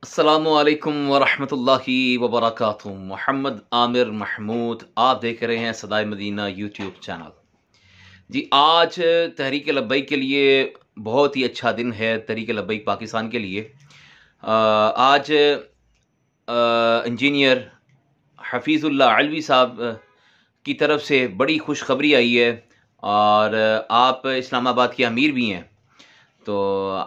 अस्सलामुअलैकुम वरहमतुल्लाहि वबरकातुहू। मोहम्मद आमिर महमूद, आप देख रहे हैं सदाए मदीना यूट्यूब चैनल। जी, आज तहरीक लब्बैक के लिए बहुत ही अच्छा दिन है। तहरीक लब्बैक पाकिस्तान के लिए आज इंजीनियर हफीज़ुल्लाह अलवी साहब की तरफ से बड़ी खुशखबरी आई है और आप इस्लामाबाद के अमीर भी हैं। तो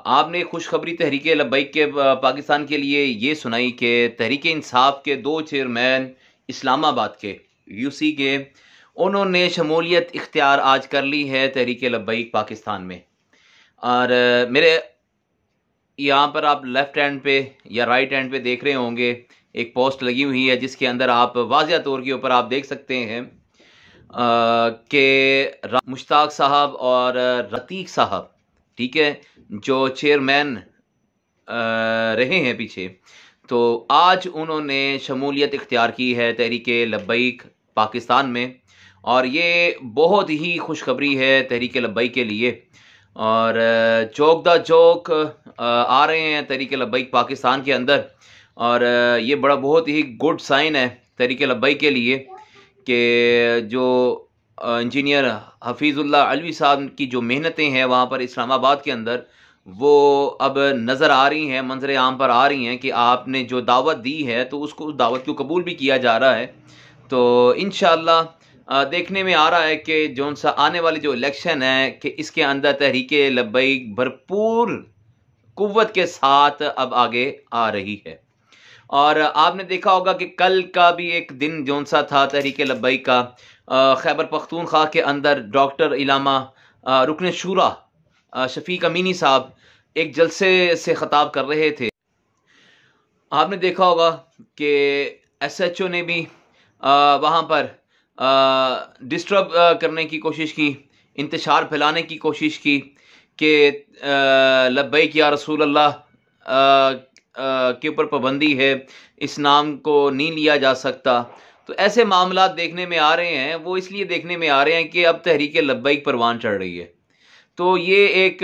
आपने खुशखबरी तहरीक लब्बैक के पाकिस्तान के लिए ये सुनाई कि तहरीक इंसाफ के 2 चेयरमैन इस्लामाबाद के यूसी के उन्होंने शमूलियत इख्तियार आज कर ली है तहरीक लब्बैक पाकिस्तान में। और मेरे यहाँ पर आप लेफ़्ट हैंड पे या राइट हैंड पे देख रहे होंगे एक पोस्ट लगी हुई है जिसके अंदर आप वाज़िया तौर के ऊपर आप देख सकते हैं कि मुश्ताक साहब और रतीक साहब, ठीक है, जो चेयरमैन रहे हैं पीछे, तो आज उन्होंने शमूलियत इख्तियार की है तहरीक लब्बैक पाकिस्तान में। और ये बहुत ही खुशखबरी है तहरीक लब्बैक के लिए। और चौक द चौक आ रहे हैं तहरीक लब्बैक पाकिस्तान के अंदर। और ये बहुत ही गुड साइन है तहरीक लब्बैक के लिए कि जो इंजीनियर हफीज़ुल्लाह अलवी साहब की जो मेहनतें हैं वहाँ पर इस्लामाबाद के अंदर, वो अब नज़र आ रही हैं, मंजर आम पर आ रही हैं कि आपने जो दावत दी है तो उसको उस दावत को कबूल भी किया जा रहा है। तो इंशाअल्लाह देखने में आ रहा है कि जौन सा आने वाली जो इलेक्शन है कि इसके अंदर तहरीक लब्बैक भरपूर कुव्वत के साथ अब आगे आ रही है। और आपने देखा होगा कि कल का भी एक दिन जौन सा था तहरीक लब्बैक का, खैबर पख्तूनख्वा के अंदर डॉक्टर इलामा रुकन शूरा शफीक अमीनी साहब एक जलसे से ख़ताब कर रहे थे। आपने देखा होगा कि एसएचओ ने भी वहाँ पर डिस्टर्ब करने की कोशिश की, इंतशार फैलाने की कोशिश की कि लब्बैक या रसूल अल्लाह के ऊपर पाबंदी है, इस नाम को नहीं लिया जा सकता। तो ऐसे मामला देखने में आ रहे हैं, वो इसलिए देखने में आ रहे हैं कि अब तहरीक लब्बैक परवान चढ़ रही है। तो ये एक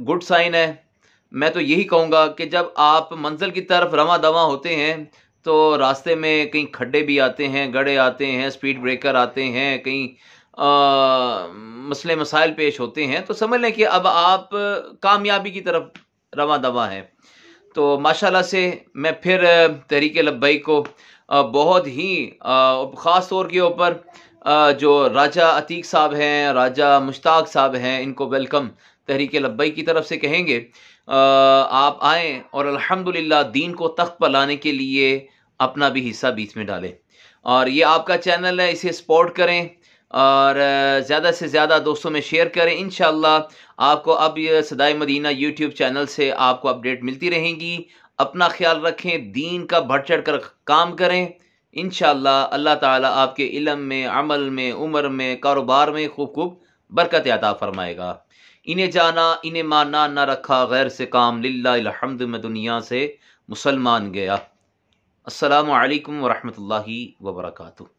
गुड साइन है। मैं तो यही कहूँगा कि जब आप मंजिल की तरफ रवां दवां होते हैं तो रास्ते में कहीं खड्डे भी आते हैं, गड्ढे आते हैं, स्पीड ब्रेकर आते हैं, कहीं मसले मसाइल पेश होते हैं, तो समझ लें कि अब आप कामयाबी की तरफ रवां दवां हैं। तो माशाल्लाह से मैं फिर तहरीक लब्बैक को बहुत ही ख़ास तौर के ऊपर जो राजा अतीक साहब हैं, राजा मुश्ताक साहब हैं, इनको वेलकम तहरीक लब्बैक की तरफ से कहेंगे। आप आएँ और अल्हम्दुलिल्लाह दीन को तख्त पर लाने के लिए अपना भी हिस्सा बीच में डालें। और ये आपका चैनल है, इसे सपोर्ट करें और ज़्यादा से ज़्यादा दोस्तों में शेयर करें। इंशाअल्लाह आपको अब ये सदाए मदीना यूट्यूब चैनल से आपको अपडेट मिलती रहेंगी। अपना ख्याल रखें, दीन का बढ़ चढ़ कर काम करें। इंशाअल्लाह अल्लाह ताला आपके इल्म में, अमल में, उम्र में, कारोबार में खूब खूब बरकत अता फरमाएगा। इन्हें जाना इन्हें माना, ना रखा गैर से काम, लिल्लाहिल हम्द में दुनिया से मुसलमान गया। अस्सलामु अलैकुम वरहमतुल्लाहि वबरकातुहू।